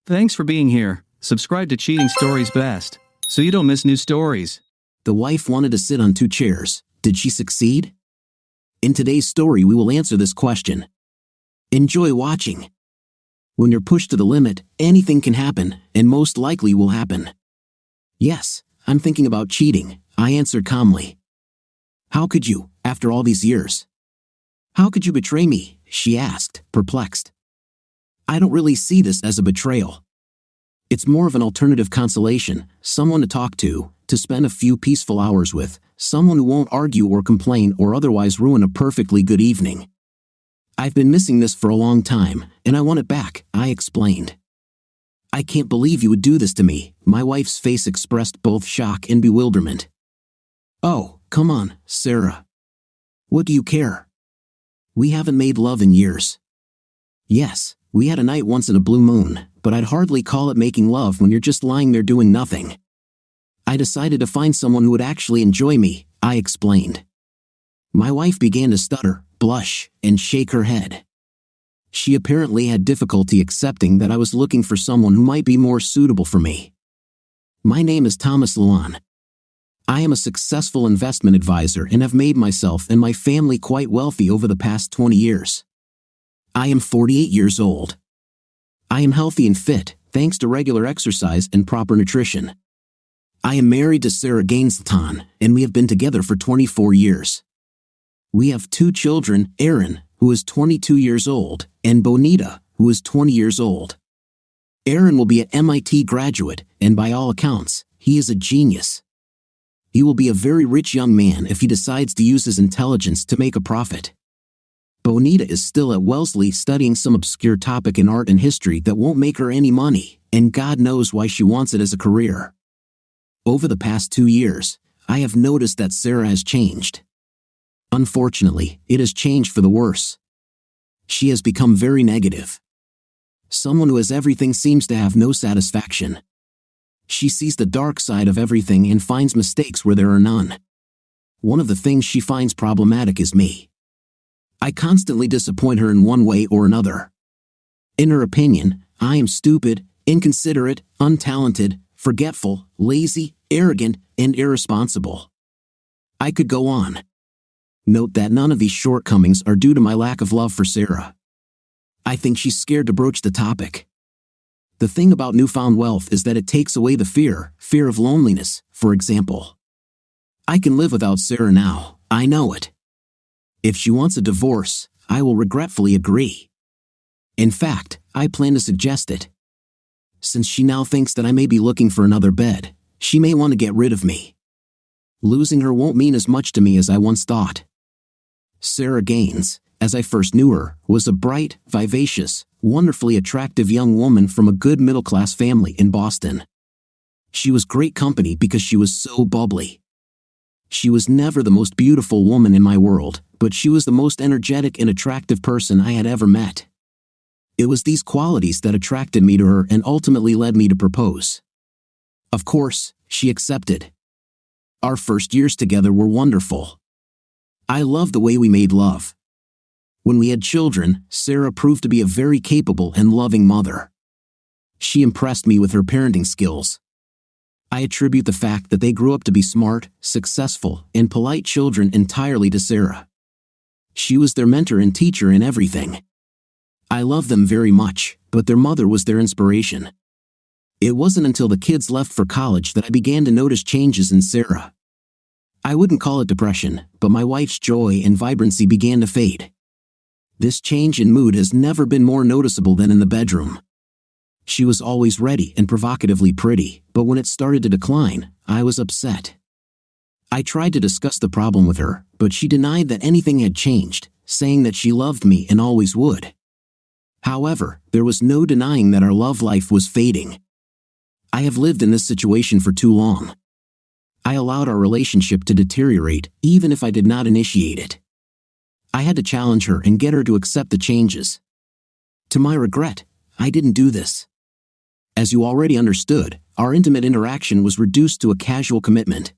Thanks for being here. Subscribe to Cheating Stories Best, so you don't miss new stories. The wife wanted to sit on 2 chairs. Did she succeed? In today's story, we will answer this question. Enjoy watching. When you're pushed to the limit, anything can happen, and most likely will happen. Yes, I'm thinking about cheating, I answered calmly. How could you, after all these years? How could you betray me? She asked, perplexed. I don't really see this as a betrayal. It's more of an alternative consolation, someone to talk to spend a few peaceful hours with, someone who won't argue or complain or otherwise ruin a perfectly good evening. I've been missing this for a long time, and I want it back, I explained. I can't believe you would do this to me, my wife's face expressed both shock and bewilderment. Oh, come on, Sarah. What do you care? We haven't made love in years. Yes, we had a night once in a blue moon, but I'd hardly call it making love when you're just lying there doing nothing. I decided to find someone who would actually enjoy me, I explained. My wife began to stutter, blush, and shake her head. She apparently had difficulty accepting that I was looking for someone who might be more suitable for me. My name is Thomas Luan. I am a successful investment advisor and have made myself and my family quite wealthy over the past 20 years. I am 48 years old. I am healthy and fit, thanks to regular exercise and proper nutrition. I am married to Sarah Gainsleton, and we have been together for 24 years. We have 2 children, Aaron, who is 22 years old, and Bonita, who is 20 years old. Aaron will be an MIT graduate, and by all accounts, he is a genius. He will be a very rich young man if he decides to use his intelligence to make a profit. Bonita is still at Wellesley studying some obscure topic in art and history that won't make her any money, and God knows why she wants it as a career. Over the past 2 years, I have noticed that Sarah has changed. Unfortunately, it has changed for the worse. She has become very negative. Someone who has everything seems to have no satisfaction. She sees the dark side of everything and finds mistakes where there are none. One of the things she finds problematic is me. I constantly disappoint her in one way or another. In her opinion, I am stupid, inconsiderate, untalented, forgetful, lazy, arrogant, and irresponsible. I could go on. Note that none of these shortcomings are due to my lack of love for Sarah. I think she's scared to broach the topic. The thing about newfound wealth is that it takes away the fear of loneliness, for example. I can live without Sarah now, I know it. If she wants a divorce, I will regretfully agree. In fact, I plan to suggest it. Since she now thinks that I may be looking for another bed, she may want to get rid of me. Losing her won't mean as much to me as I once thought. Sarah Gaines, as I first knew her, was a bright, vivacious, wonderfully attractive young woman from a good middle-class family in Boston. She was great company because she was so bubbly. She was never the most beautiful woman in my world, but she was the most energetic and attractive person I had ever met. It was these qualities that attracted me to her and ultimately led me to propose. Of course, she accepted. Our first years together were wonderful. I loved the way we made love. When we had children, Sarah proved to be a very capable and loving mother. She impressed me with her parenting skills. I attribute the fact that they grew up to be smart, successful, and polite children entirely to Sarah. She was their mentor and teacher in everything. I loved them very much, but their mother was their inspiration. It wasn't until the kids left for college that I began to notice changes in Sarah. I wouldn't call it depression, but my wife's joy and vibrancy began to fade. This change in mood has never been more noticeable than in the bedroom. She was always ready and provocatively pretty, but when it started to decline, I was upset. I tried to discuss the problem with her, but she denied that anything had changed, saying that she loved me and always would. However, there was no denying that our love life was fading. I have lived in this situation for too long. I allowed our relationship to deteriorate, even if I did not initiate it. I had to challenge her and get her to accept the changes. To my regret, I didn't do this. As you already understood, our intimate interaction was reduced to a casual commitment.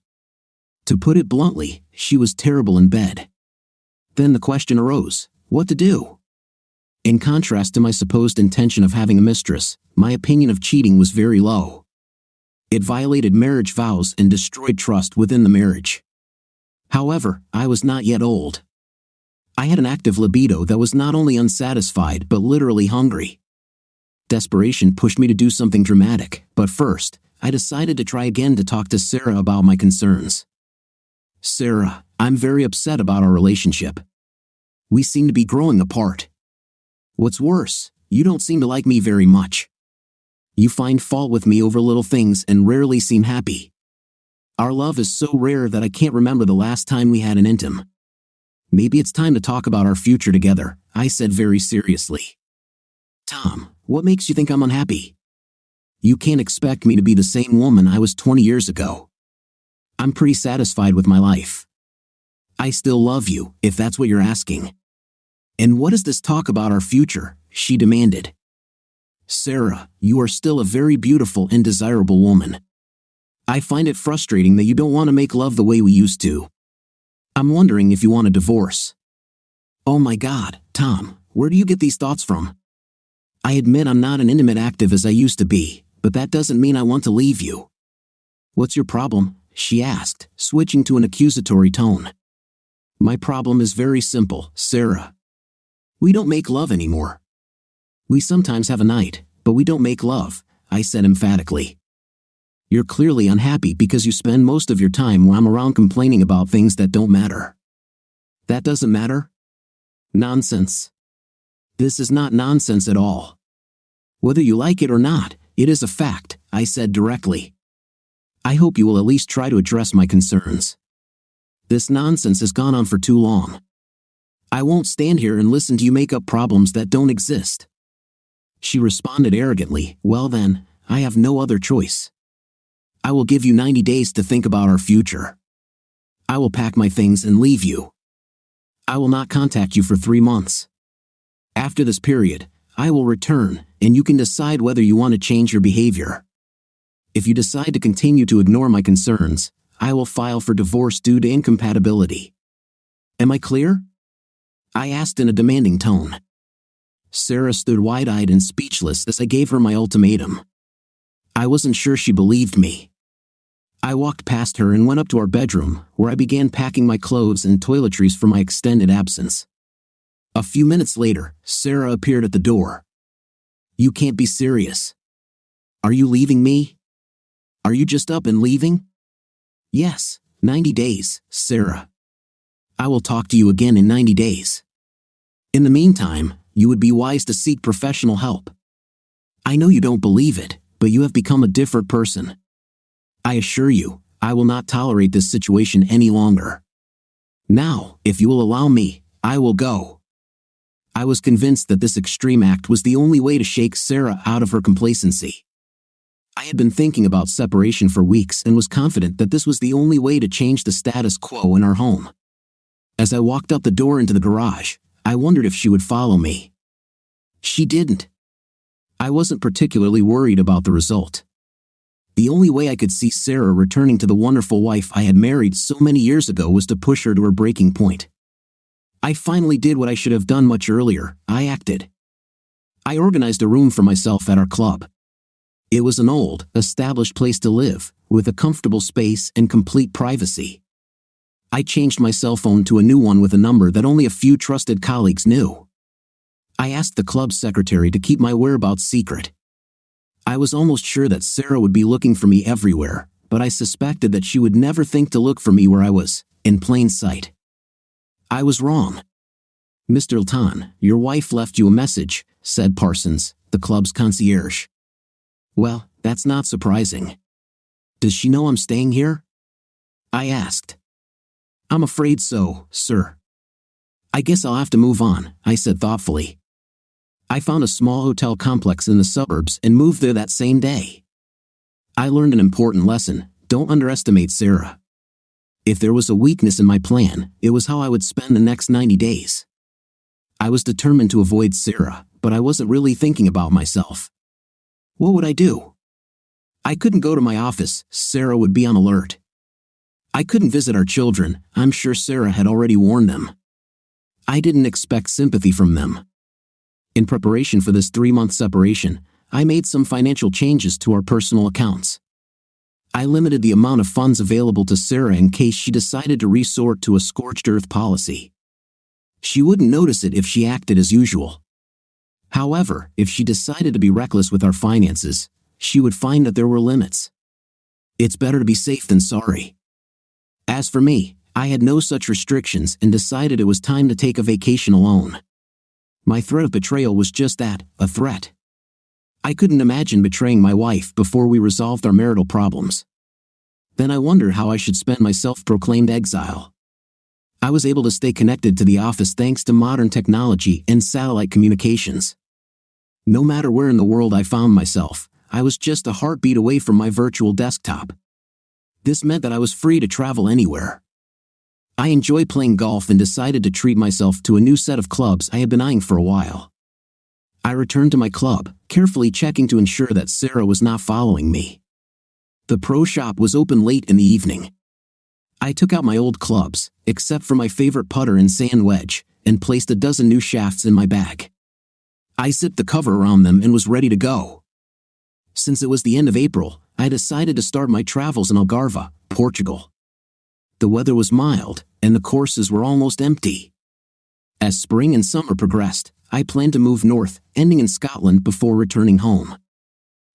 To put it bluntly, she was terrible in bed. Then the question arose, what to do? In contrast to my supposed intention of having a mistress, my opinion of cheating was very low. It violated marriage vows and destroyed trust within the marriage. However, I was not yet old. I had an active libido that was not only unsatisfied but literally hungry. Desperation pushed me to do something dramatic, but first, I decided to try again to talk to Sarah about my concerns. Sarah, I'm very upset about our relationship. We seem to be growing apart. What's worse, you don't seem to like me very much. You find fault with me over little things and rarely seem happy. Our love is so rare that I can't remember the last time we had an intim. Maybe it's time to talk about our future together, I said very seriously. Tom, what makes you think I'm unhappy? You can't expect me to be the same woman I was 20 years ago. I'm pretty satisfied with my life. I still love you, if that's what you're asking. And what is this talk about our future? She demanded. Sarah, you are still a very beautiful and desirable woman. I find it frustrating that you don't want to make love the way we used to. I'm wondering if you want a divorce. Oh my God, Tom, where do you get these thoughts from? I admit I'm not an intimate active as I used to be, but that doesn't mean I want to leave you. What's your problem? She asked, switching to an accusatory tone. My problem is very simple, Sarah. We don't make love anymore. We sometimes have a night, but we don't make love, I said emphatically. You're clearly unhappy because you spend most of your time while I'm around complaining about things that don't matter. That doesn't matter? Nonsense. This is not nonsense at all. Whether you like it or not, it is a fact, I said directly. I hope you will at least try to address my concerns. This nonsense has gone on for too long. I won't stand here and listen to you make up problems that don't exist. She responded arrogantly, well then, I have no other choice. I will give you 90 days to think about our future. I will pack my things and leave you. I will not contact you for 3 months. After this period, I will return, and you can decide whether you want to change your behavior. If you decide to continue to ignore my concerns, I will file for divorce due to incompatibility. Am I clear? I asked in a demanding tone. Sarah stood wide-eyed and speechless as I gave her my ultimatum. I wasn't sure she believed me. I walked past her and went up to our bedroom, where I began packing my clothes and toiletries for my extended absence. A few minutes later, Sarah appeared at the door. You can't be serious. Are you leaving me? Are you just up and leaving? Yes, 90 days, Sarah. I will talk to you again in 90 days. In the meantime, you would be wise to seek professional help. I know you don't believe it, but you have become a different person. I assure you, I will not tolerate this situation any longer. Now, if you will allow me, I will go. I was convinced that this extreme act was the only way to shake Sarah out of her complacency. I had been thinking about separation for weeks and was confident that this was the only way to change the status quo in our home. As I walked up the door into the garage, I wondered if she would follow me. She didn't. I wasn't particularly worried about the result. The only way I could see Sarah returning to the wonderful wife I had married so many years ago was to push her to her breaking point. I finally did what I should have done much earlier. I acted. I organized a room for myself at our club. It was an old, established place to live, with a comfortable space and complete privacy. I changed my cell phone to a new one with a number that only a few trusted colleagues knew. I asked the club's secretary to keep my whereabouts secret. I was almost sure that Sarah would be looking for me everywhere, but I suspected that she would never think to look for me where I was, in plain sight. I was wrong. Mr. Ilton, your wife left you a message, said Parsons, the club's concierge. Well, that's not surprising. Does she know I'm staying here? I asked. I'm afraid so, sir. I guess I'll have to move on, I said thoughtfully. I found a small hotel complex in the suburbs and moved there that same day. I learned an important lesson: don't underestimate Sarah. If there was a weakness in my plan, it was how I would spend the next 90 days. I was determined to avoid Sarah, but I wasn't really thinking about myself. What would I do? I couldn't go to my office, Sarah would be on alert. I couldn't visit our children, I'm sure Sarah had already warned them. I didn't expect sympathy from them. In preparation for this 3-month separation, I made some financial changes to our personal accounts. I limited the amount of funds available to Sarah in case she decided to resort to a scorched earth policy. She wouldn't notice it if she acted as usual. However, if she decided to be reckless with our finances, she would find that there were limits. It's better to be safe than sorry. As for me, I had no such restrictions and decided it was time to take a vacation alone. My threat of betrayal was just that, a threat. I couldn't imagine betraying my wife before we resolved our marital problems. Then I wondered how I should spend my self-proclaimed exile. I was able to stay connected to the office thanks to modern technology and satellite communications. No matter where in the world I found myself, I was just a heartbeat away from my virtual desktop. This meant that I was free to travel anywhere. I enjoy playing golf and decided to treat myself to a new set of clubs I had been eyeing for a while. I returned to my club, carefully checking to ensure that Sarah was not following me. The pro shop was open late in the evening. I took out my old clubs, except for my favorite putter and sand wedge, and placed a dozen new shafts in my bag. I zipped the cover around them and was ready to go. Since it was the end of April, I decided to start my travels in Algarve, Portugal. The weather was mild, and the courses were almost empty. As spring and summer progressed, I planned to move north, ending in Scotland before returning home.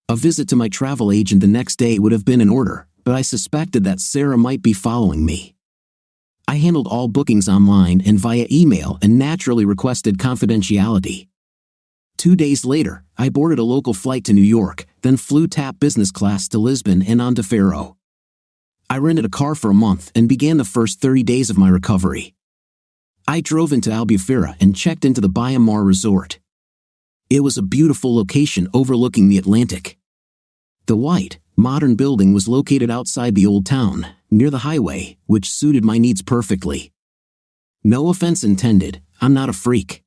A visit to my travel agent the next day would have been in order, but I suspected that Sarah might be following me. I handled all bookings online and via email and naturally requested confidentiality. 2 days later, I boarded a local flight to New York, then flew TAP business class to Lisbon and on to Faro. I rented a car for a month and began the first 30 days of my recovery. I drove into Albufeira and checked into the Baía Mar resort. It was a beautiful location overlooking the Atlantic. The white, modern building was located outside the old town, near the highway, which suited my needs perfectly. No offense intended, I'm not a freak.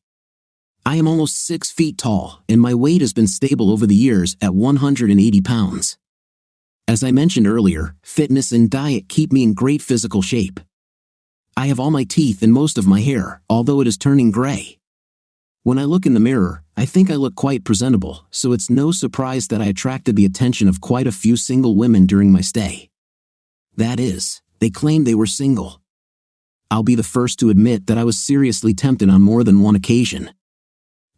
I am almost 6 feet tall, and my weight has been stable over the years at 180 pounds. As I mentioned earlier, fitness and diet keep me in great physical shape. I have all my teeth and most of my hair, although it is turning gray. When I look in the mirror, I think I look quite presentable, so it's no surprise that I attracted the attention of quite a few single women during my stay. That is, they claimed they were single. I'll be the first to admit that I was seriously tempted on more than one occasion.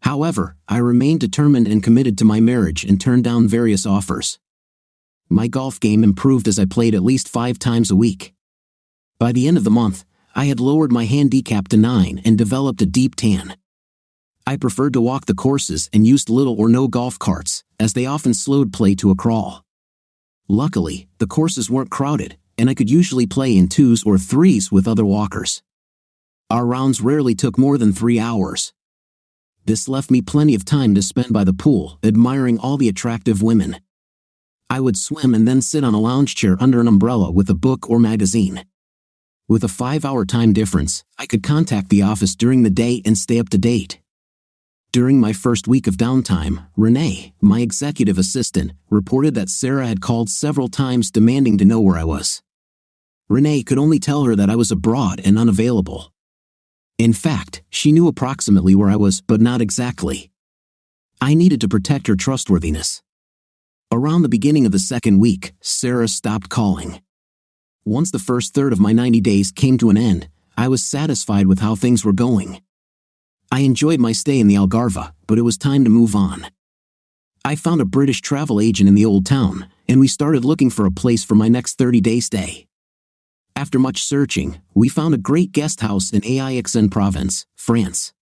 However, I remained determined and committed to my marriage and turned down various offers. My golf game improved as I played at least 5 times a week. By the end of the month, I had lowered my handicap to 9 and developed a deep tan. I preferred to walk the courses and used little or no golf carts, as they often slowed play to a crawl. Luckily, the courses weren't crowded, and I could usually play in 2s or 3s with other walkers. Our rounds rarely took more than 3 hours. This left me plenty of time to spend by the pool, admiring all the attractive women. I would swim and then sit on a lounge chair under an umbrella with a book or magazine. With a 5-hour time difference, I could contact the office during the day and stay up to date. During my first week of downtime, Renee, my executive assistant, reported that Sarah had called several times demanding to know where I was. Renee could only tell her that I was abroad and unavailable. In fact, she knew approximately where I was, but not exactly. I needed to protect her trustworthiness. Around the beginning of the second week, Sarah stopped calling. Once the first third of my 90 days came to an end, I was satisfied with how things were going. I enjoyed my stay in the Algarve, but it was time to move on. I found a British travel agent in the old town, and we started looking for a place for my next 30-day stay. After much searching, we found a great guest house in Aix-en-Provence, France.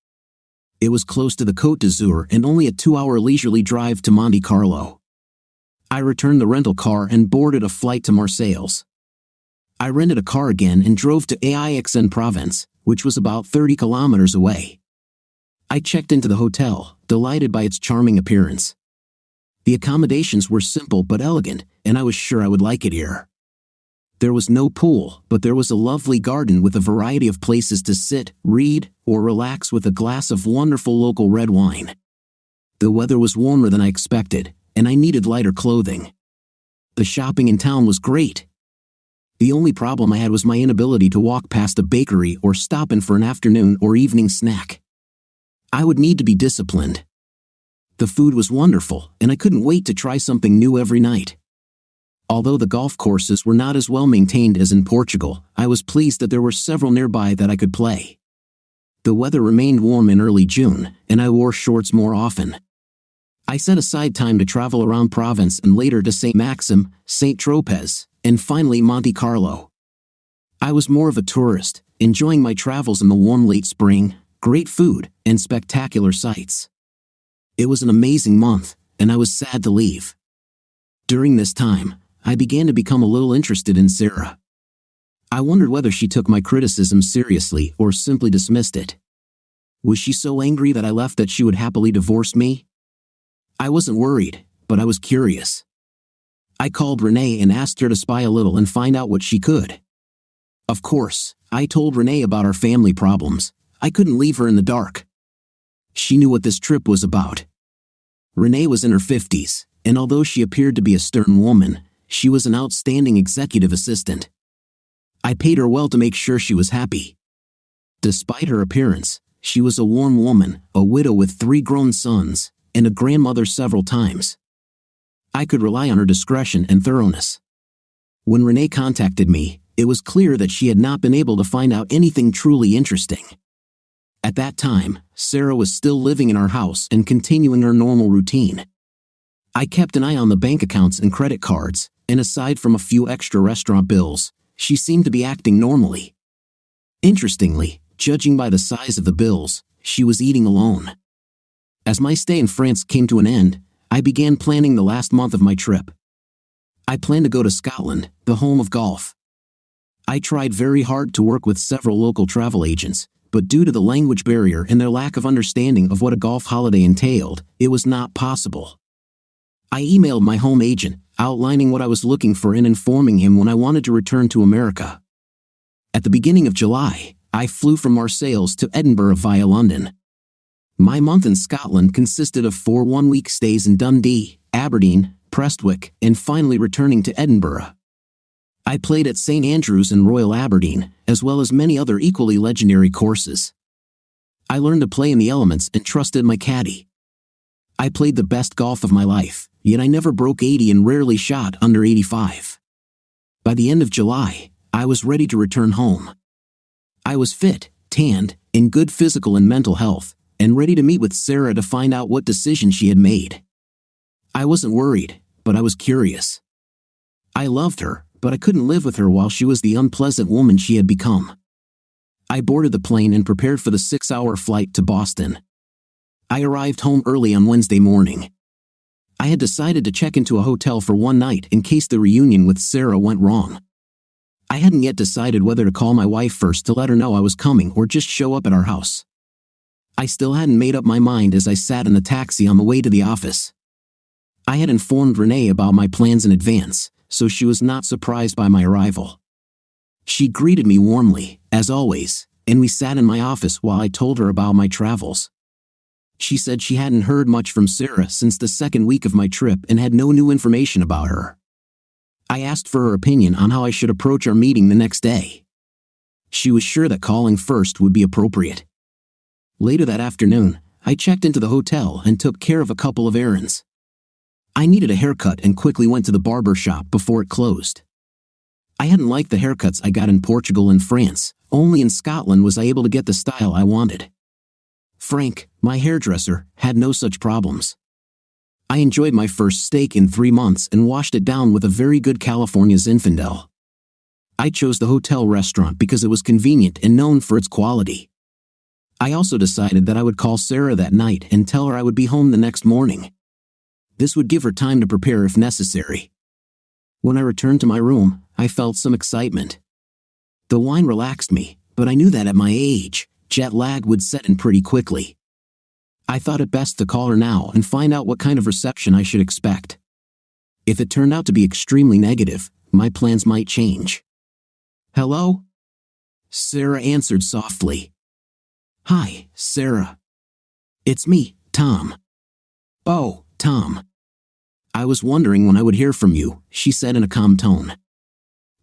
It was close to the Côte d'Azur and only a 2-hour leisurely drive to Monte Carlo. I returned the rental car and boarded a flight to Marseilles. I rented a car again and drove to Aix-en-Provence, which was about 30 kilometers away. I checked into the hotel, delighted by its charming appearance. The accommodations were simple but elegant, and I was sure I would like it here. There was no pool, but there was a lovely garden with a variety of places to sit, read, or relax with a glass of wonderful local red wine. The weather was warmer than I expected, and I needed lighter clothing. The shopping in town was great. The only problem I had was my inability to walk past a bakery or stop in for an afternoon or evening snack. I would need to be disciplined. The food was wonderful, and I couldn't wait to try something new every night. Although the golf courses were not as well maintained as in Portugal, I was pleased that there were several nearby that I could play. The weather remained warm in early June, and I wore shorts more often. I set aside time to travel around Provence and later to St. Maxim, St. Tropez, and finally Monte Carlo. I was more of a tourist, enjoying my travels in the warm late spring, great food, and spectacular sights. It was an amazing month, and I was sad to leave. During this time, I began to become a little interested in Sarah. I wondered whether she took my criticism seriously or simply dismissed it. Was she so angry that I left that she would happily divorce me? I wasn't worried, but I was curious. I called Renee and asked her to spy a little and find out what she could. Of course, I told Renee about our family problems. I couldn't leave her in the dark. She knew what this trip was about. Renee was in her 50s, and although she appeared to be a stern woman, she was an outstanding executive assistant. I paid her well to make sure she was happy. Despite her appearance, she was a warm woman, a widow with 3 grown sons, and a grandmother several times. I could rely on her discretion and thoroughness. When Renee contacted me, it was clear that she had not been able to find out anything truly interesting. At that time, Sarah was still living in our house and continuing her normal routine. I kept an eye on the bank accounts and credit cards, and aside from a few extra restaurant bills, she seemed to be acting normally. Interestingly, judging by the size of the bills, she was eating alone. As my stay in France came to an end, I began planning the last month of my trip. I planned to go to Scotland, the home of golf. I tried very hard to work with several local travel agents, but due to the language barrier and their lack of understanding of what a golf holiday entailed, it was not possible. I emailed my home agent, outlining what I was looking for and informing him when I wanted to return to America. At the beginning of July, I flew from Marseilles to Edinburgh via London. My month in Scotland consisted of 4 one-week stays in Dundee, Aberdeen, Prestwick, and finally returning to Edinburgh. I played at St. Andrews and Royal Aberdeen, as well as many other equally legendary courses. I learned to play in the elements and trusted my caddy. I played the best golf of my life, yet I never broke 80 and rarely shot under 85. By the end of July, I was ready to return home. I was fit, tanned, in good physical and mental health, and ready to meet with Sarah to find out what decision she had made. I wasn't worried, but I was curious. I loved her, but I couldn't live with her while she was the unpleasant woman she had become. I boarded the plane and prepared for the 6-hour flight to Boston. I arrived home early on Wednesday morning. I had decided to check into a hotel for one night in case the reunion with Sarah went wrong. I hadn't yet decided whether to call my wife first to let her know I was coming or just show up at our house. I still hadn't made up my mind as I sat in the taxi on the way to the office. I had informed Renee about my plans in advance, so she was not surprised by my arrival. She greeted me warmly, as always, and we sat in my office while I told her about my travels. She said she hadn't heard much from Sarah since the second week of my trip and had no new information about her. I asked for her opinion on how I should approach our meeting the next day. She was sure that calling first would be appropriate. Later that afternoon, I checked into the hotel and took care of a couple of errands. I needed a haircut and quickly went to the barber shop before it closed. I hadn't liked the haircuts I got in Portugal and France, only in Scotland was I able to get the style I wanted. Frank, my hairdresser, had no such problems. I enjoyed my first steak in 3 months and washed it down with a very good California Zinfandel. I chose the hotel restaurant because it was convenient and known for its quality. I also decided that I would call Sarah that night and tell her I would be home the next morning. This would give her time to prepare if necessary. When I returned to my room, I felt some excitement. The wine relaxed me, but I knew that at my age, jet lag would set in pretty quickly. I thought it best to call her now and find out what kind of reception I should expect. If it turned out to be extremely negative, my plans might change. "Hello?" Sarah answered softly. "Hi, Sarah. It's me, Tom." "Oh, Tom. I was wondering when I would hear from you," she said in a calm tone.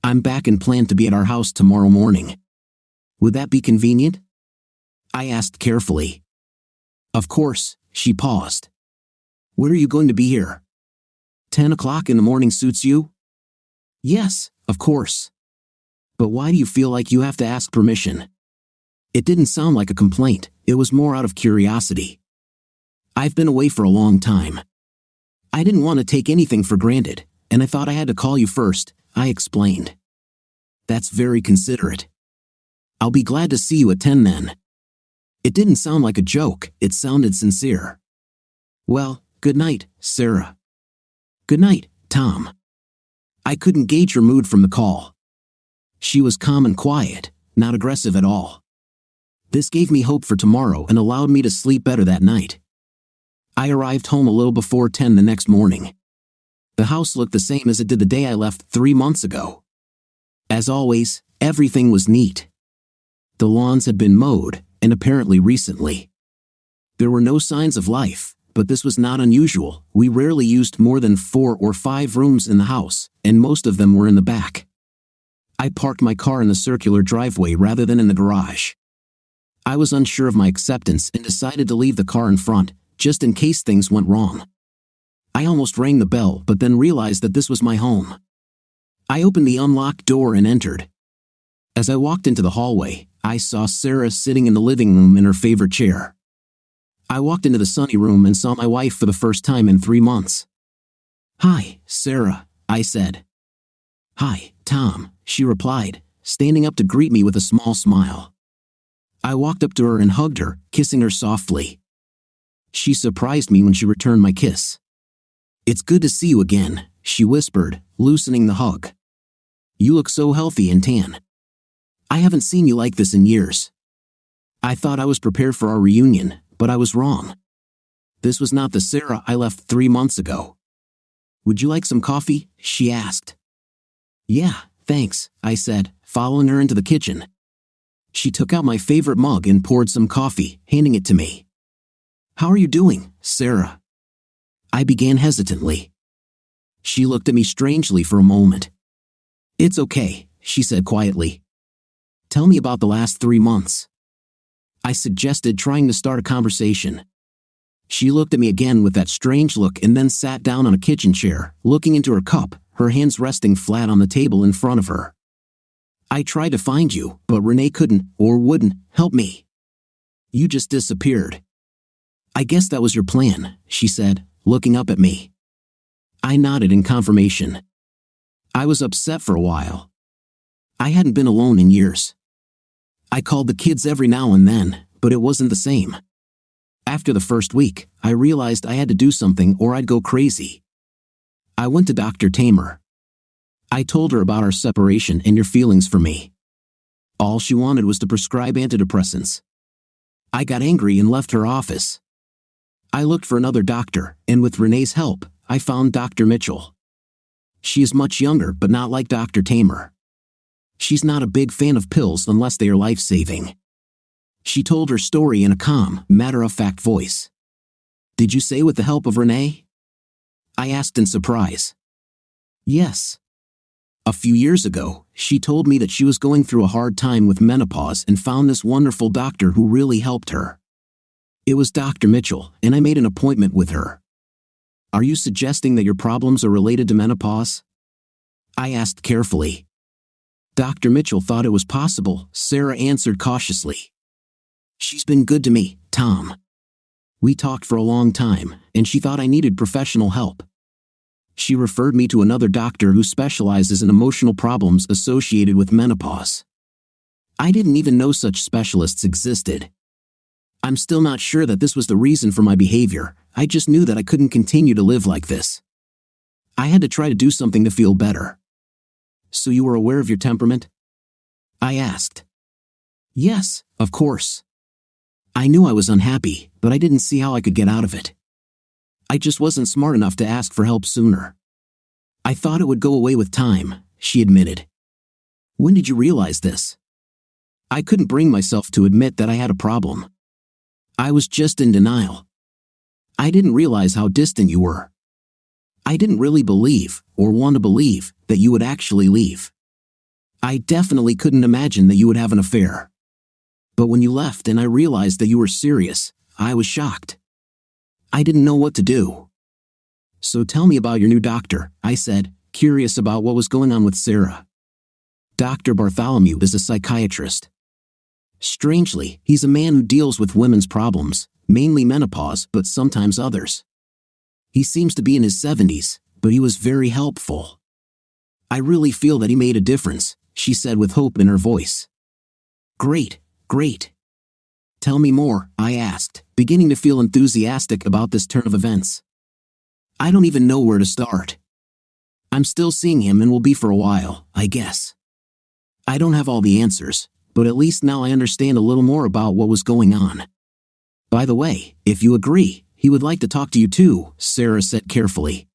"I'm back and plan to be at our house tomorrow morning. Would that be convenient?" I asked carefully. "Of course," she paused. When are you going to be here? 10 o'clock in the morning suits you? Yes, of course. But why do you feel like you have to ask permission? It didn't sound like a complaint, it was more out of curiosity. I've been away for a long time. I didn't want to take anything for granted, and I thought I had to call you first, I explained. That's very considerate. I'll be glad to see you at 10 then. It didn't sound like a joke, it sounded sincere. Well, good night, Sarah. Good night, Tom. I couldn't gauge her mood from the call. She was calm and quiet, not aggressive at all. This gave me hope for tomorrow and allowed me to sleep better that night. I arrived home a little before 10 the next morning. The house looked the same as it did the day I left 3 months ago. As always, everything was neat. The lawns had been mowed, and apparently recently. There were no signs of life, but this was not unusual. We rarely used more than 4 or 5 rooms in the house, and most of them were in the back. I parked my car in the circular driveway rather than in the garage. I was unsure of my acceptance and decided to leave the car in front, just in case things went wrong. I almost rang the bell but then realized that this was my home. I opened the unlocked door and entered. As I walked into the hallway, I saw Sarah sitting in the living room in her favorite chair. I walked into the sunny room and saw my wife for the first time in 3 months. "Hi, Sarah," I said. "Hi, Tom," she replied, standing up to greet me with a small smile. I walked up to her and hugged her, kissing her softly. She surprised me when she returned my kiss. "It's good to see you again," she whispered, loosening the hug. "You look so healthy and tan. I haven't seen you like this in years." I thought I was prepared for our reunion, but I was wrong. This was not the Sarah I left 3 months ago. "Would you like some coffee?" she asked. "Yeah, thanks," I said, following her into the kitchen. She took out my favorite mug and poured some coffee, handing it to me. "How are you doing, Sarah?" I began hesitantly. She looked at me strangely for a moment. "It's okay," she said quietly. "Tell me about the last 3 months." I suggested, trying to start a conversation. She looked at me again with that strange look and then sat down on a kitchen chair, looking into her cup, her hands resting flat on the table in front of her. "I tried to find you, but Renee couldn't, or wouldn't, help me. You just disappeared." "I guess that was your plan," she said, looking up at me. I nodded in confirmation. I was upset for a while. I hadn't been alone in years. I called the kids every now and then, but it wasn't the same. After the first week, I realized I had to do something or I'd go crazy. I went to Dr. Tamer. I told her about our separation and your feelings for me. All she wanted was to prescribe antidepressants. I got angry and left her office. I looked for another doctor, and with Renee's help, I found Dr. Mitchell. She is much younger but not like Dr. Tamer. She's not a big fan of pills unless they are life-saving. She told her story in a calm, matter-of-fact voice. "Did you say with the help of Renee?" I asked in surprise. "Yes. A few years ago, she told me that she was going through a hard time with menopause and found this wonderful doctor who really helped her. It was Dr. Mitchell, and I made an appointment with her." "Are you suggesting that your problems are related to menopause?" I asked carefully. "Dr. Mitchell thought it was possible," Sarah answered cautiously. "She's been good to me, Tom. We talked for a long time, and she thought I needed professional help. She referred me to another doctor who specializes in emotional problems associated with menopause. I didn't even know such specialists existed. I'm still not sure that this was the reason for my behavior. I just knew that I couldn't continue to live like this. I had to try to do something to feel better." "So you were aware of your temperament?" I asked. "Yes, of course. I knew I was unhappy, but I didn't see how I could get out of it. I just wasn't smart enough to ask for help sooner. I thought it would go away with time," she admitted. "When did you realize this?" I couldn't bring myself to admit that I had a problem. I was just in denial. "I didn't realize how distant you were. I didn't really believe, or want to believe, that you would actually leave. I definitely couldn't imagine that you would have an affair. But when you left and I realized that you were serious, I was shocked. I didn't know what to do. So tell me about your new doctor, I said, curious about what was going on with Sarah. Dr. Bartholomew is a psychiatrist. Strangely, he's a man who deals with women's problems, mainly menopause, but sometimes others. He seems to be in his 70s, but he was very helpful. I really feel that he made a difference, she said with hope in her voice. Great, great. Tell me more, I asked, beginning to feel enthusiastic about this turn of events. I don't even know where to start. I'm still seeing him and will be for a while, I guess. I don't have all the answers, but at least now I understand a little more about what was going on. By the way, if you agree, he would like to talk to you too, Sarah said carefully.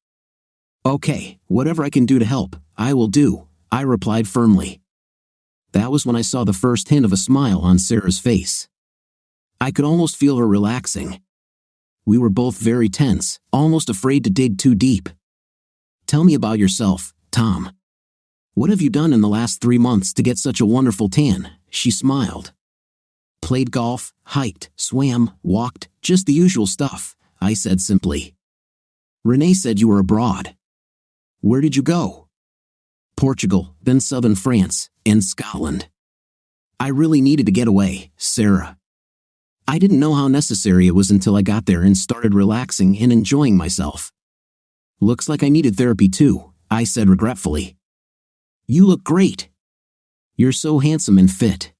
Okay, whatever I can do to help, I will do, I replied firmly. That was when I saw the first hint of a smile on Sarah's face. I could almost feel her relaxing. We were both very tense, almost afraid to dig too deep. Tell me about yourself, Tom. What have you done in the last 3 months to get such a wonderful tan? She smiled. Played golf, hiked, swam, walked, just the usual stuff, I said simply. Renee said you were abroad. Where did you go? Portugal, then southern France, and Scotland. I really needed to get away, Sarah. I didn't know how necessary it was until I got there and started relaxing and enjoying myself. Looks like I needed therapy too, I said regretfully. You look great. You're so handsome and fit.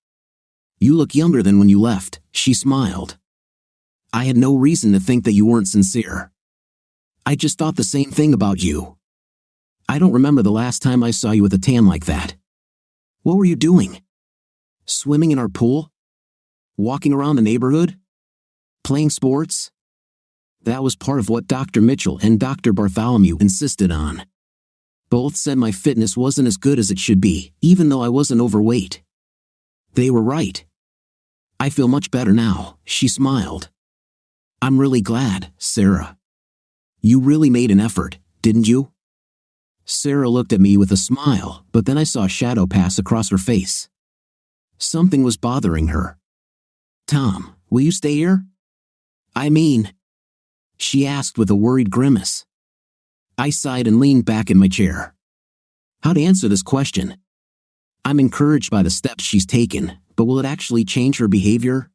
You look younger than when you left, she smiled. I had no reason to think that you weren't sincere. I just thought the same thing about you. I don't remember the last time I saw you with a tan like that. What were you doing? Swimming in our pool? Walking around the neighborhood? Playing sports? That was part of what Dr. Mitchell and Dr. Bartholomew insisted on. Both said my fitness wasn't as good as it should be, even though I wasn't overweight. They were right. I feel much better now, she smiled. I'm really glad, Sarah. You really made an effort, didn't you? Sarah looked at me with a smile, but then I saw a shadow pass across her face. Something was bothering her. Tom, will you stay here? I mean, she asked with a worried grimace. I sighed and leaned back in my chair. How to answer this question? I'm encouraged by the steps she's taken, but will it actually change her behavior?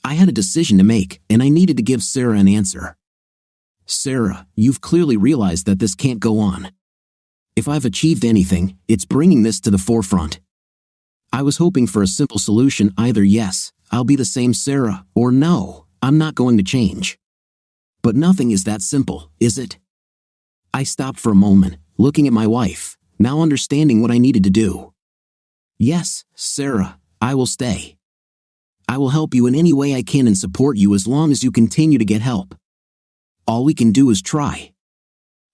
I had a decision to make, and I needed to give Sarah an answer. Sarah, you've clearly realized that this can't go on. If I've achieved anything, it's bringing this to the forefront. I was hoping for a simple solution, either yes, I'll be the same Sarah, or no, I'm not going to change. But nothing is that simple, is it? I stopped for a moment, looking at my wife, now understanding what I needed to do. Yes, Sarah, I will stay. I will help you in any way I can and support you as long as you continue to get help. All we can do is try.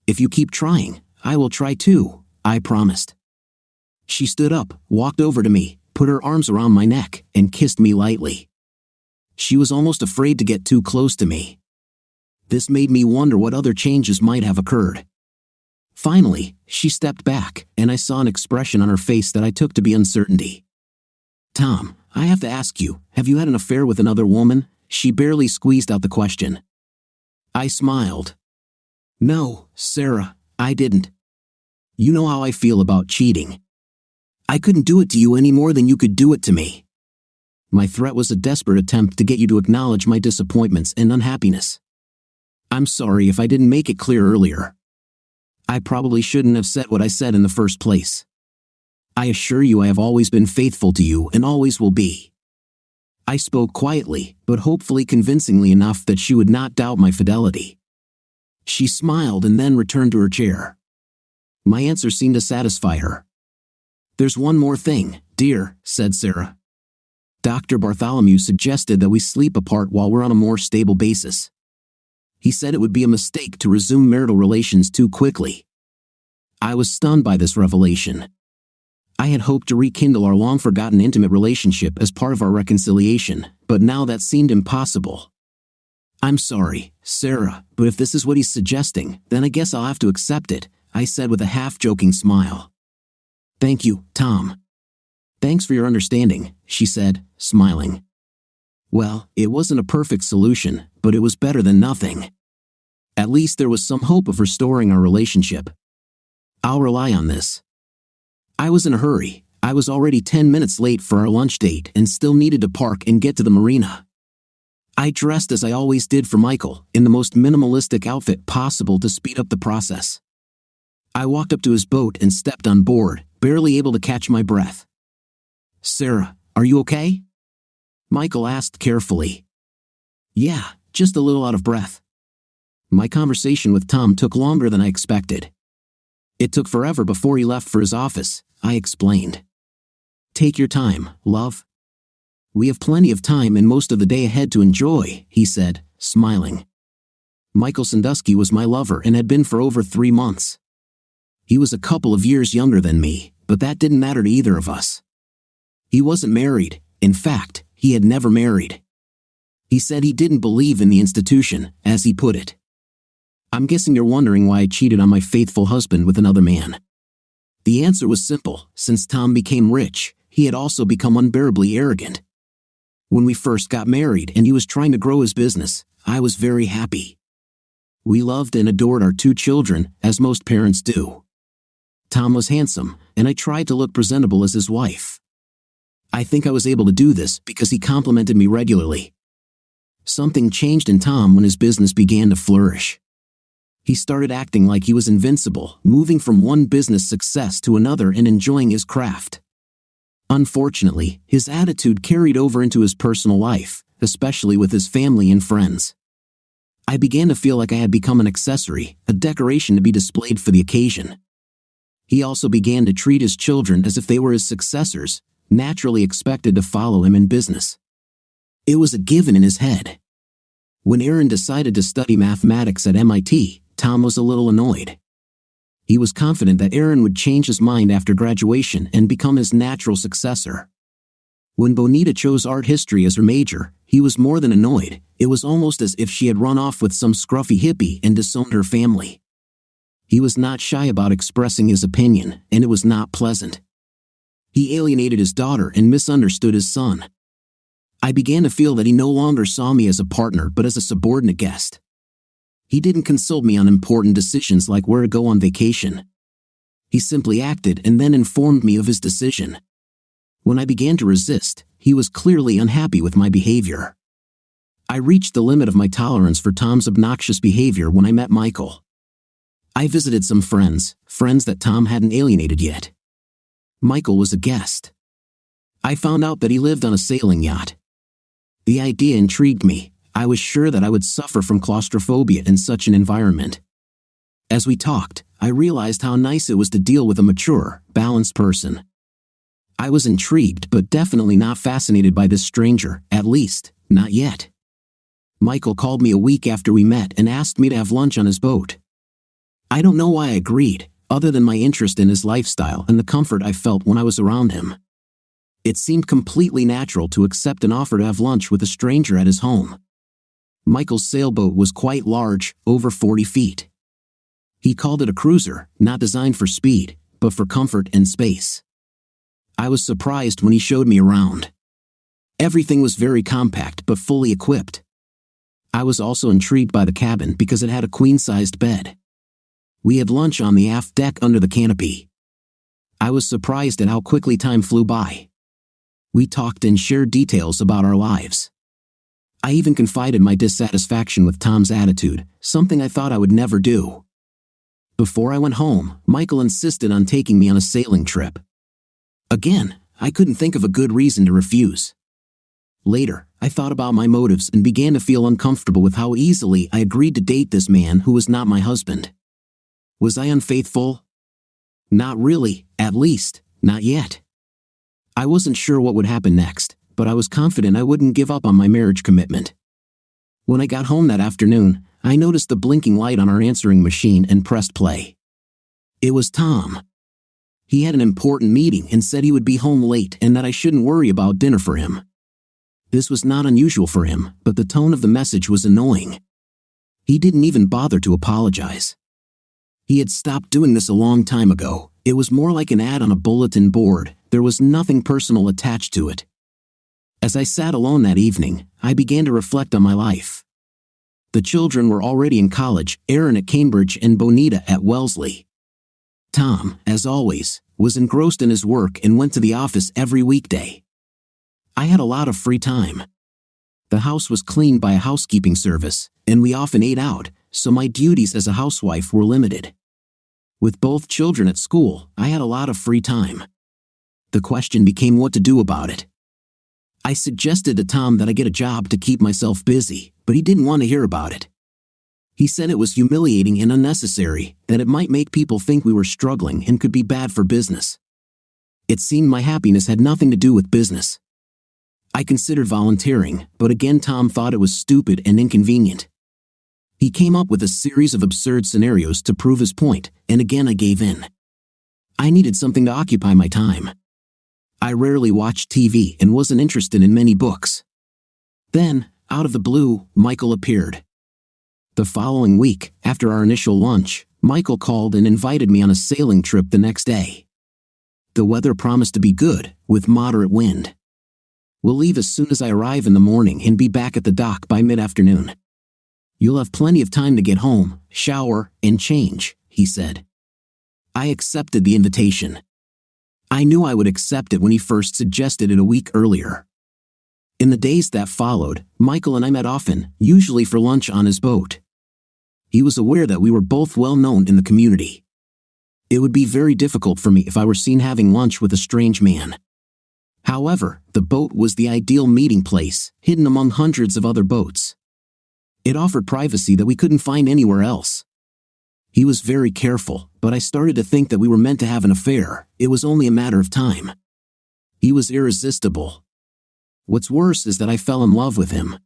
If you keep trying, I will try too, I promised. She stood up, walked over to me, put her arms around my neck, and kissed me lightly. She was almost afraid to get too close to me. This made me wonder what other changes might have occurred. Finally, she stepped back, and I saw an expression on her face that I took to be uncertainty. Tom, I have to ask you, have you had an affair with another woman? She barely squeezed out the question. I smiled. No, Sarah, I didn't. You know how I feel about cheating. I couldn't do it to you any more than you could do it to me. My threat was a desperate attempt to get you to acknowledge my disappointments and unhappiness. I'm sorry if I didn't make it clear earlier. I probably shouldn't have said what I said in the first place. I assure you I have always been faithful to you and always will be. I spoke quietly, but hopefully convincingly enough that she would not doubt my fidelity. She smiled and then returned to her chair. My answer seemed to satisfy her. There's one more thing, dear, said Sarah. Dr. Bartholomew suggested that we sleep apart while we're on a more stable basis. He said it would be a mistake to resume marital relations too quickly. I was stunned by this revelation. I had hoped to rekindle our long-forgotten intimate relationship as part of our reconciliation, but now that seemed impossible. I'm sorry, Sarah, but if this is what he's suggesting, then I guess I'll have to accept it, I said with a half-joking smile. Thank you, Tom. Thanks for your understanding, she said, smiling. Well, it wasn't a perfect solution, but it was better than nothing. At least there was some hope of restoring our relationship. I'll rely on this. I was in a hurry. I was already 10 minutes late for our lunch date and still needed to park and get to the marina. I dressed as I always did for Michael, in the most minimalistic outfit possible to speed up the process. I walked up to his boat and stepped on board, barely able to catch my breath. "Sarah, are you okay?" Michael asked carefully. "Yeah, just a little out of breath." My conversation with Tom took longer than I expected. "It took forever before he left for his office," I explained. "Take your time, love. We have plenty of time and most of the day ahead to enjoy," he said, smiling. Michael Sandusky was my lover and had been for over 3 months. He was a couple of years younger than me, but that didn't matter to either of us. He wasn't married. In fact, he had never married. He said he didn't believe in the institution, as he put it. I'm guessing you're wondering why I cheated on my faithful husband with another man. The answer was simple. Since Tom became rich, he had also become unbearably arrogant. When we first got married and he was trying to grow his business, I was very happy. We loved and adored our 2 children, as most parents do. Tom was handsome, and I tried to look presentable as his wife. I think I was able to do this because he complimented me regularly. Something changed in Tom when his business began to flourish. He started acting like he was invincible, moving from one business success to another and enjoying his craft. Unfortunately, his attitude carried over into his personal life, especially with his family and friends. I began to feel like I had become an accessory, a decoration to be displayed for the occasion. He also began to treat his children as if they were his successors, naturally expected to follow him in business. It was a given in his head. When Aaron decided to study mathematics at MIT, Tom was a little annoyed. He was confident that Aaron would change his mind after graduation and become his natural successor. When Bonita chose art history as her major, he was more than annoyed. It was almost as if she had run off with some scruffy hippie and disowned her family. He was not shy about expressing his opinion, and it was not pleasant. He alienated his daughter and misunderstood his son. I began to feel that he no longer saw me as a partner but as a subordinate guest. He didn't consult me on important decisions like where to go on vacation. He simply acted and then informed me of his decision. When I began to resist, he was clearly unhappy with my behavior. I reached the limit of my tolerance for Tom's obnoxious behavior when I met Michael. I visited some friends that Tom hadn't alienated yet. Michael was a guest. I found out that he lived on a sailing yacht. The idea intrigued me. I was sure that I would suffer from claustrophobia in such an environment. As we talked, I realized how nice it was to deal with a mature, balanced person. I was intrigued but definitely not fascinated by this stranger, at least, not yet. Michael called me a week after we met and asked me to have lunch on his boat. I don't know why I agreed, other than my interest in his lifestyle and the comfort I felt when I was around him. It seemed completely natural to accept an offer to have lunch with a stranger at his home. Michael's sailboat was quite large, over 40 feet. He called it a cruiser, not designed for speed, but for comfort and space. I was surprised when he showed me around. Everything was very compact but fully equipped. I was also intrigued by the cabin because it had a queen-sized bed. We had lunch on the aft deck under the canopy. I was surprised at how quickly time flew by. We talked and shared details about our lives. I even confided my dissatisfaction with Tom's attitude, something I thought I would never do. Before I went home, Michael insisted on taking me on a sailing trip. Again, I couldn't think of a good reason to refuse. Later, I thought about my motives and began to feel uncomfortable with how easily I agreed to date this man who was not my husband. Was I unfaithful? Not really, at least, not yet. I wasn't sure what would happen next, but I was confident I wouldn't give up on my marriage commitment. When I got home that afternoon, I noticed the blinking light on our answering machine and pressed play. It was Tom. He had an important meeting and said he would be home late and that I shouldn't worry about dinner for him. This was not unusual for him, but the tone of the message was annoying. He didn't even bother to apologize. He had stopped doing this a long time ago. It was more like an ad on a bulletin board. There was nothing personal attached to it. As I sat alone that evening, I began to reflect on my life. The children were already in college, Aaron at Cambridge and Bonita at Wellesley. Tom, as always, was engrossed in his work and went to the office every weekday. I had a lot of free time. The house was cleaned by a housekeeping service, and we often ate out, so my duties as a housewife were limited. With both children at school, I had a lot of free time. The question became what to do about it. I suggested to Tom that I get a job to keep myself busy, but he didn't want to hear about it. He said it was humiliating and unnecessary, that it might make people think we were struggling and could be bad for business. It seemed my happiness had nothing to do with business. I considered volunteering, but again Tom thought it was stupid and inconvenient. He came up with a series of absurd scenarios to prove his point, and again I gave in. I needed something to occupy my time. I rarely watched TV and wasn't interested in many books. Then, out of the blue, Michael appeared. The following week, after our initial lunch, Michael called and invited me on a sailing trip the next day. The weather promised to be good, with moderate wind. We'll leave as soon as I arrive in the morning and be back at the dock by mid-afternoon. You'll have plenty of time to get home, shower, and change, he said. I accepted the invitation. I knew I would accept it when he first suggested it a week earlier. In the days that followed, Michael and I met often, usually for lunch on his boat. He was aware that we were both well known in the community. It would be very difficult for me if I were seen having lunch with a strange man. However, the boat was the ideal meeting place, hidden among hundreds of other boats. It offered privacy that we couldn't find anywhere else. He was very careful, but I started to think that we were meant to have an affair. It was only a matter of time. He was irresistible. What's worse is that I fell in love with him.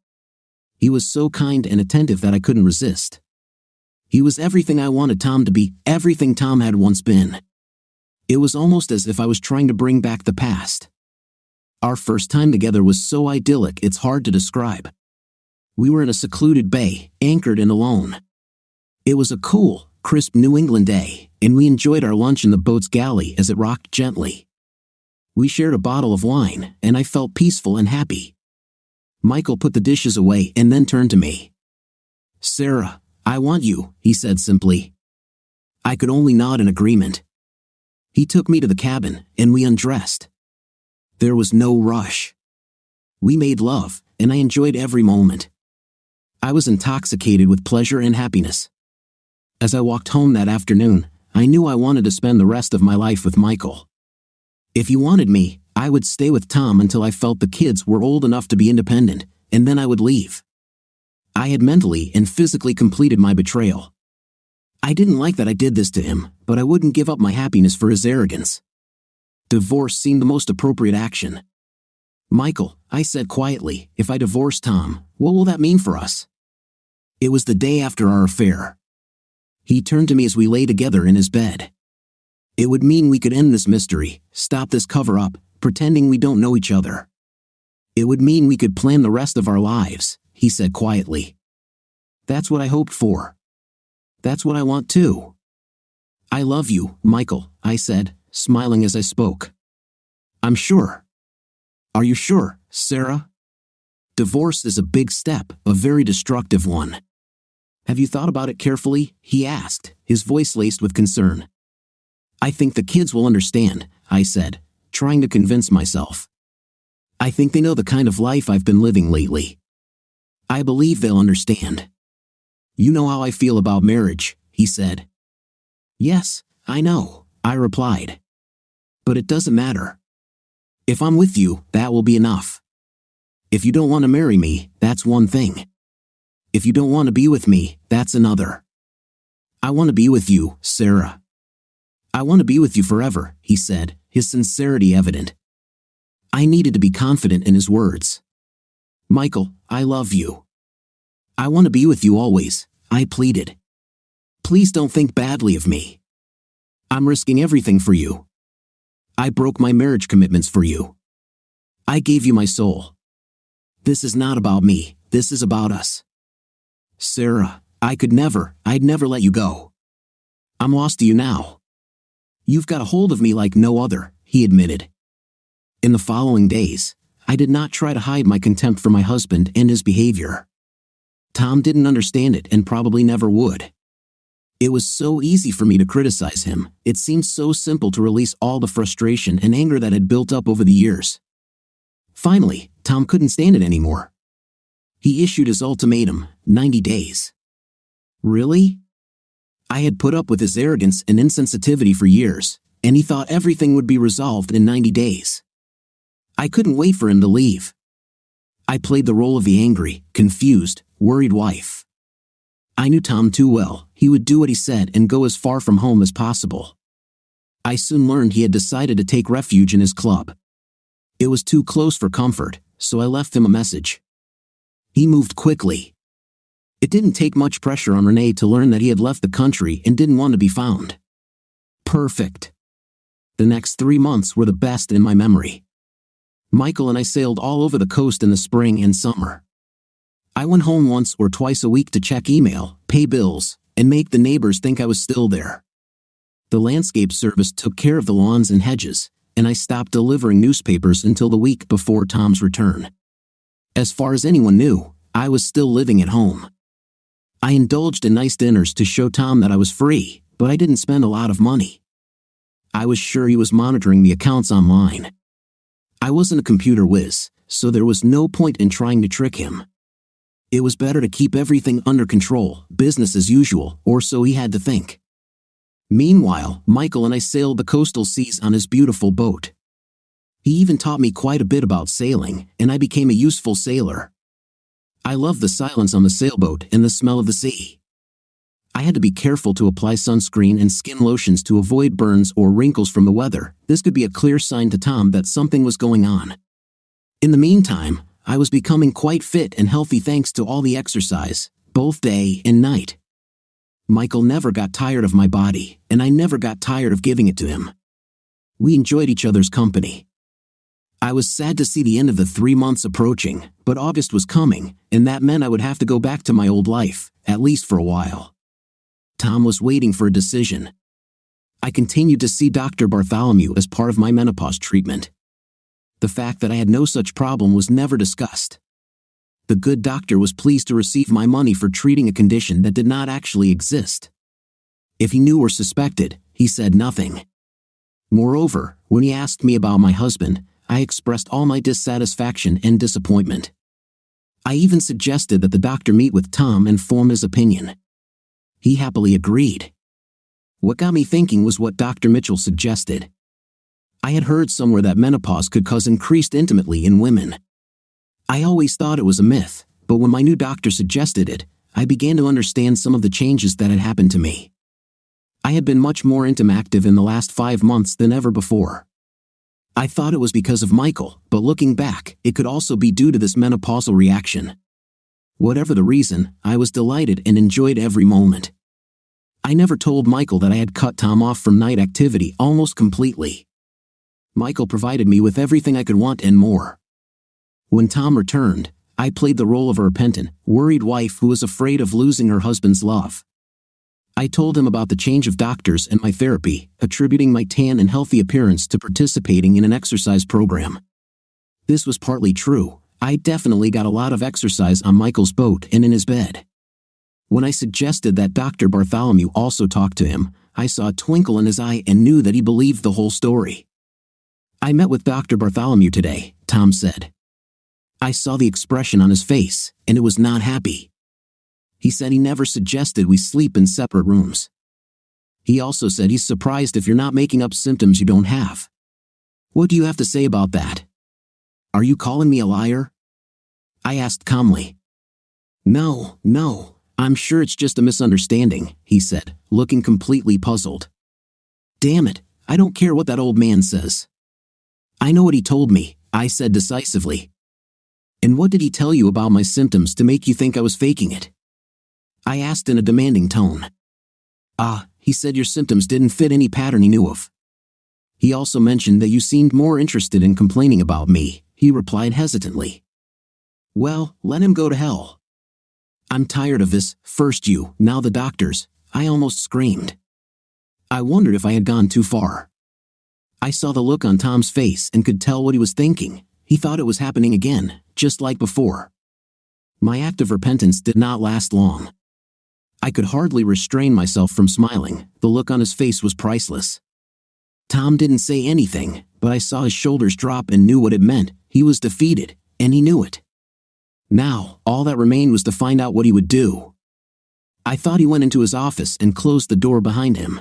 He was so kind and attentive that I couldn't resist. He was everything I wanted Tom to be, everything Tom had once been. It was almost as if I was trying to bring back the past. Our first time together was so idyllic it's hard to describe. We were in a secluded bay, anchored and alone. It was a cool, crisp New England day, and we enjoyed our lunch in the boat's galley as it rocked gently. We shared a bottle of wine, and I felt peaceful and happy. Michael put the dishes away and then turned to me. "Sarah, I want you," he said simply. I could only nod in agreement. He took me to the cabin, and we undressed. There was no rush. We made love, and I enjoyed every moment. I was intoxicated with pleasure and happiness. As I walked home that afternoon, I knew I wanted to spend the rest of my life with Michael. If he wanted me, I would stay with Tom until I felt the kids were old enough to be independent, and then I would leave. I had mentally and physically completed my betrayal. I didn't like that I did this to him, but I wouldn't give up my happiness for his arrogance. Divorce seemed the most appropriate action. "Michael," I said quietly, "if I divorce Tom, what will that mean for us?" It was the day after our affair. He turned to me as we lay together in his bed. "It would mean we could end this mystery, stop this cover-up, pretending we don't know each other. It would mean we could plan the rest of our lives," he said quietly. "That's what I hoped for. That's what I want too." "I love you, Michael," I said, smiling as I spoke. "I'm sure." "Are you sure, Sarah?" "Divorce is a big step, a very destructive one." "Have you thought about it carefully?" he asked, his voice laced with concern. "I think the kids will understand," I said, trying to convince myself. "I think they know the kind of life I've been living lately. I believe they'll understand." "You know how I feel about marriage," he said. "Yes, I know," I replied. "But it doesn't matter. If I'm with you, that will be enough. If you don't want to marry me, that's one thing. If you don't want to be with me, that's another. I want to be with you, Sarah. I want to be with you forever," he said, his sincerity evident. I needed to be confident in his words. "Michael, I love you. I want to be with you always," I pleaded. "Please don't think badly of me. I'm risking everything for you. I broke my marriage commitments for you. I gave you my soul. This is not about me, this is about us. Sarah, I'd never let you go. I'm lost to you now. You've got a hold of me like no other," he admitted. In the following days, I did not try to hide my contempt for my husband and his behavior. Tom didn't understand it and probably never would. It was so easy for me to criticize him. It seemed so simple to release all the frustration and anger that had built up over the years. Finally, Tom couldn't stand it anymore. He issued his ultimatum, 90 days. Really? I had put up with his arrogance and insensitivity for years, and he thought everything would be resolved in 90 days. I couldn't wait for him to leave. I played the role of the angry, confused, worried wife. I knew Tom too well. He would do what he said and go as far from home as possible. I soon learned he had decided to take refuge in his club. It was too close for comfort, so I left him a message. He moved quickly. It didn't take much pressure on Renee to learn that he had left the country and didn't want to be found. Perfect. The next 3 months were the best in my memory. Michael and I sailed all over the coast in the spring and summer. I went home once or twice a week to check email, pay bills, and make the neighbors think I was still there. The landscape service took care of the lawns and hedges, and I stopped delivering newspapers until the week before Tom's return. As far as anyone knew, I was still living at home. I indulged in nice dinners to show Tom that I was free, but I didn't spend a lot of money. I was sure he was monitoring the accounts online. I wasn't a computer whiz, so there was no point in trying to trick him. It was better to keep everything under control, business as usual, or so he had to think. Meanwhile, Michael and I sailed the coastal seas on his beautiful boat. He even taught me quite a bit about sailing, and I became a useful sailor. I loved the silence on the sailboat and the smell of the sea. I had to be careful to apply sunscreen and skin lotions to avoid burns or wrinkles from the weather. This could be a clear sign to Tom that something was going on. In the meantime, I was becoming quite fit and healthy thanks to all the exercise, both day and night. Michael never got tired of my body, and I never got tired of giving it to him. We enjoyed each other's company. I was sad to see the end of the 3 months approaching, but August was coming, and that meant I would have to go back to my old life, at least for a while. Tom was waiting for a decision. I continued to see Dr. Bartholomew as part of my menopause treatment. The fact that I had no such problem was never discussed. The good doctor was pleased to receive my money for treating a condition that did not actually exist. If he knew or suspected, he said nothing. Moreover, when he asked me about my husband, I expressed all my dissatisfaction and disappointment. I even suggested that the doctor meet with Tom and form his opinion. He happily agreed. What got me thinking was what Dr. Mitchell suggested. I had heard somewhere that menopause could cause increased intimacy in women. I always thought it was a myth, but when my new doctor suggested it, I began to understand some of the changes that had happened to me. I had been much more active in the last 5 months than ever before. I thought it was because of Michael, but looking back, it could also be due to this menopausal reaction. Whatever the reason, I was delighted and enjoyed every moment. I never told Michael that I had cut Tom off from night activity almost completely. Michael provided me with everything I could want and more. When Tom returned, I played the role of a repentant, worried wife who was afraid of losing her husband's love. I told him about the change of doctors and my therapy, attributing my tan and healthy appearance to participating in an exercise program. This was partly true. I definitely got a lot of exercise on Michael's boat and in his bed. When I suggested that Dr. Bartholomew also talk to him, I saw a twinkle in his eye and knew that he believed the whole story. I met with Dr. Bartholomew today, Tom said. I saw the expression on his face, and it was not happy. He said he never suggested we sleep in separate rooms. He also said he's surprised if you're not making up symptoms you don't have. What do you have to say about that? Are you calling me a liar? I asked calmly. No, I'm sure it's just a misunderstanding, he said, looking completely puzzled. Damn it, I don't care what that old man says. I know what he told me, I said decisively. And what did he tell you about my symptoms to make you think I was faking it? I asked in a demanding tone. He said your symptoms didn't fit any pattern he knew of. He also mentioned that you seemed more interested in complaining about me, he replied hesitantly. Well, let him go to hell. I'm tired of this, first you, now the doctors, I almost screamed. I wondered if I had gone too far. I saw the look on Tom's face and could tell what he was thinking. He thought it was happening again, just like before. My act of repentance did not last long. I could hardly restrain myself from smiling. The look on his face was priceless. Tom didn't say anything, but I saw his shoulders drop and knew what it meant. He was defeated, and he knew it. Now, all that remained was to find out what he would do. I thought he went into his office and closed the door behind him.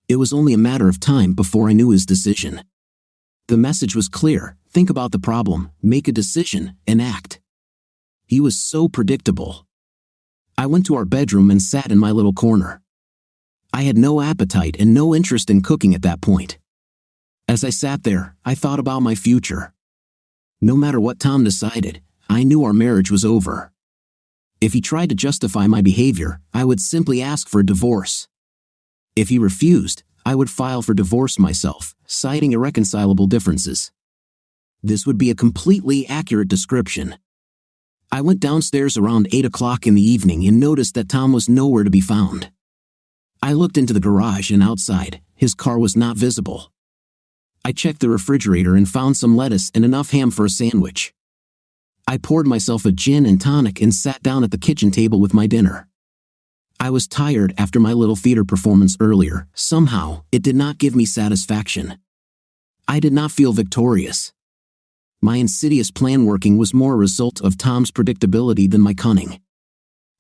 It was only a matter of time before I knew his decision. The message was clear: think about the problem, make a decision, and act. He was so predictable. I went to our bedroom and sat in my little corner. I had no appetite and no interest in cooking at that point. As I sat there, I thought about my future. No matter what Tom decided, I knew our marriage was over. If he tried to justify my behavior, I would simply ask for a divorce. If he refused, I would file for divorce myself, citing irreconcilable differences. This would be a completely accurate description. I went downstairs around 8 o'clock in the evening and noticed that Tom was nowhere to be found. I looked into the garage and outside. His car was not visible. I checked the refrigerator and found some lettuce and enough ham for a sandwich. I poured myself a gin and tonic and sat down at the kitchen table with my dinner. I was tired after my little theater performance earlier. Somehow, it did not give me satisfaction. I did not feel victorious. My insidious plan working was more a result of Tom's predictability than my cunning.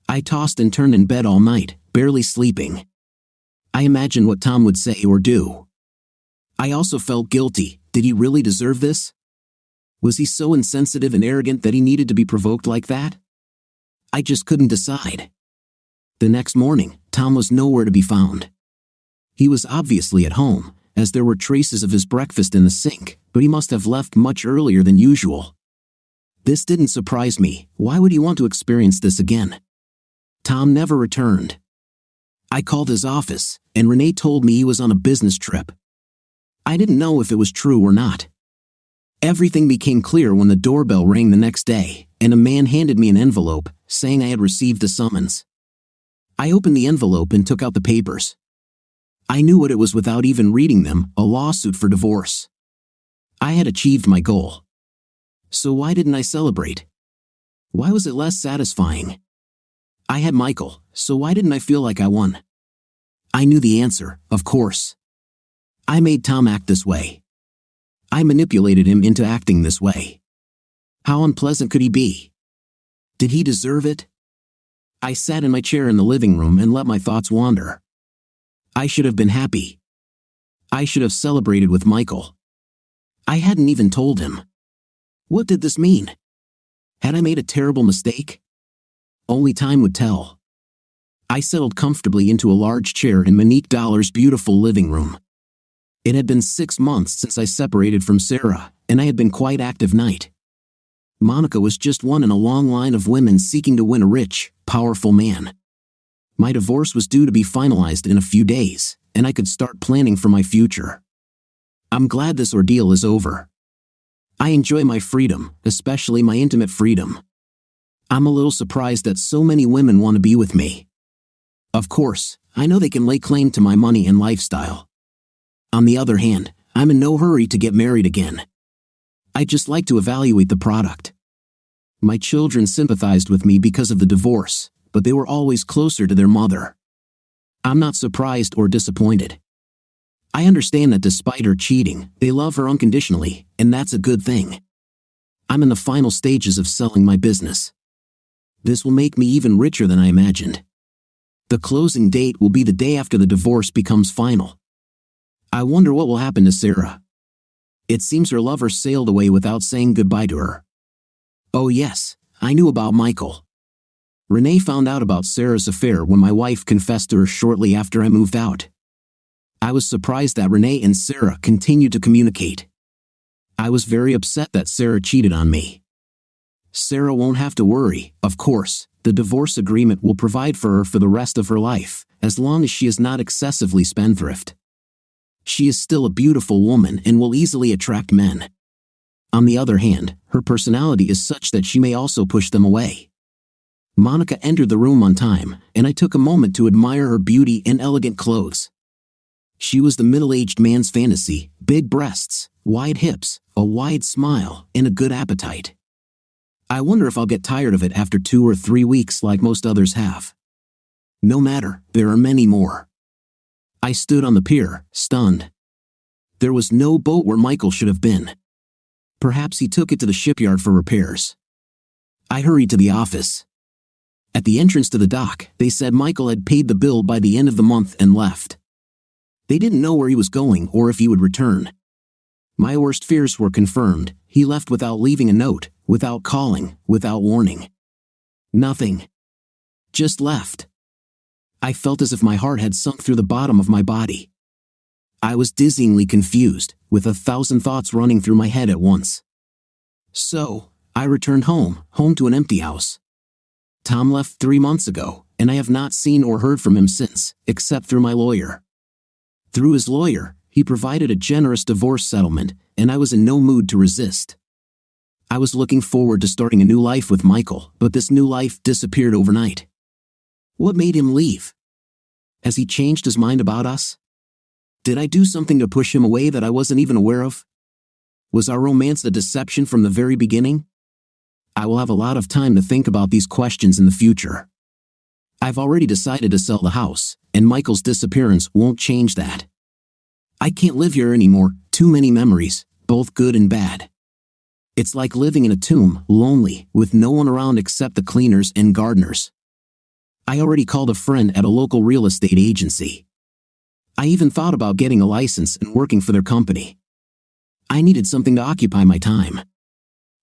I tossed and turned in bed all night, barely sleeping. I imagined what Tom would say or do. I also felt guilty. Did he really deserve this? Was he so insensitive and arrogant that he needed to be provoked like that? I just couldn't decide. The next morning, Tom was nowhere to be found. He was obviously at home, as there were traces of his breakfast in the sink, but he must have left much earlier than usual. This didn't surprise me. Why would he want to experience this again? Tom never returned. I called his office, and Renee told me he was on a business trip. I didn't know if it was true or not. Everything became clear when the doorbell rang the next day, and a man handed me an envelope, saying I had received a summons. I opened the envelope and took out the papers. I knew what it was without even reading them: a lawsuit for divorce. I had achieved my goal. So why didn't I celebrate? Why was it less satisfying? I had Michael, so why didn't I feel like I won? I knew the answer, of course. I made Tom act this way. I manipulated him into acting this way. How unpleasant could he be? Did he deserve it? I sat in my chair in the living room and let my thoughts wander. I should have been happy. I should have celebrated with Michael. I hadn't even told him. What did this mean? Had I made a terrible mistake? Only time would tell. I settled comfortably into a large chair in Monique Dollar's beautiful living room. It had been 6 months since I separated from Sarah, and I had been quite active night. Monica was just one in a long line of women seeking to win a rich, powerful man. My divorce was due to be finalized in a few days, and I could start planning for my future. I'm glad this ordeal is over. I enjoy my freedom, especially my intimate freedom. I'm a little surprised that so many women want to be with me. Of course, I know they can lay claim to my money and lifestyle. On the other hand, I'm in no hurry to get married again. I just like to evaluate the product. My children sympathized with me because of the divorce, but they were always closer to their mother. I'm not surprised or disappointed. I understand that despite her cheating, they love her unconditionally, and that's a good thing. I'm in the final stages of selling my business. This will make me even richer than I imagined. The closing date will be the day after the divorce becomes final. I wonder what will happen to Sarah. It seems her lover sailed away without saying goodbye to her. Oh yes, I knew about Michael. Renee found out about Sarah's affair when my wife confessed to her shortly after I moved out. I was surprised that Renee and Sarah continued to communicate. I was very upset that Sarah cheated on me. Sarah won't have to worry, of course. The divorce agreement will provide for her for the rest of her life, as long as she is not excessively spendthrift. She is still a beautiful woman and will easily attract men. On the other hand, her personality is such that she may also push them away. Monica entered the room on time, and I took a moment to admire her beauty and elegant clothes. She was the middle-aged man's fantasy: big breasts, wide hips, a wide smile, and a good appetite. I wonder if I'll get tired of it after 2 or 3 weeks like most others have. No matter, there are many more. I stood on the pier, stunned. There was no boat where Michael should have been. Perhaps he took it to the shipyard for repairs. I hurried to the office. At the entrance to the dock, they said Michael had paid the bill by the end of the month and left. They didn't know where he was going or if he would return. My worst fears were confirmed. He left without leaving a note, without calling, without warning. Nothing. Just left. I felt as if my heart had sunk through the bottom of my body. I was dizzyingly confused, with 1,000 thoughts running through my head at once. So, I returned home to an empty house. Tom left 3 months ago, and I have not seen or heard from him since, except through my lawyer. Through his lawyer, he provided a generous divorce settlement, and I was in no mood to resist. I was looking forward to starting a new life with Michael, but this new life disappeared overnight. What made him leave? Has he changed his mind about us? Did I do something to push him away that I wasn't even aware of? Was our romance a deception from the very beginning? I will have a lot of time to think about these questions in the future. I've already decided to sell the house, and Michael's disappearance won't change that. I can't live here anymore, too many memories, both good and bad. It's like living in a tomb, lonely, with no one around except the cleaners and gardeners. I already called a friend at a local real estate agency. I even thought about getting a license and working for their company. I needed something to occupy my time.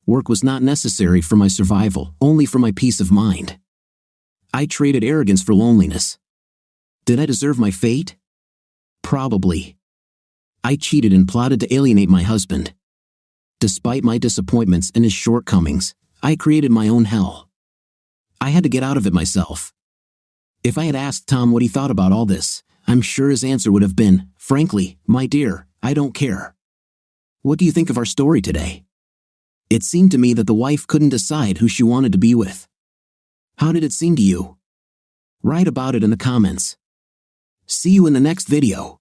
Work was not necessary for my survival, only for my peace of mind. I traded arrogance for loneliness. Did I deserve my fate? Probably. I cheated and plotted to alienate my husband. Despite my disappointments and his shortcomings, I created my own hell. I had to get out of it myself. If I had asked Tom what he thought about all this, I'm sure his answer would have been, frankly, my dear, I don't care. What do you think of our story today? It seemed to me that the wife couldn't decide who she wanted to be with. How did it seem to you? Write about it in the comments. See you in the next video.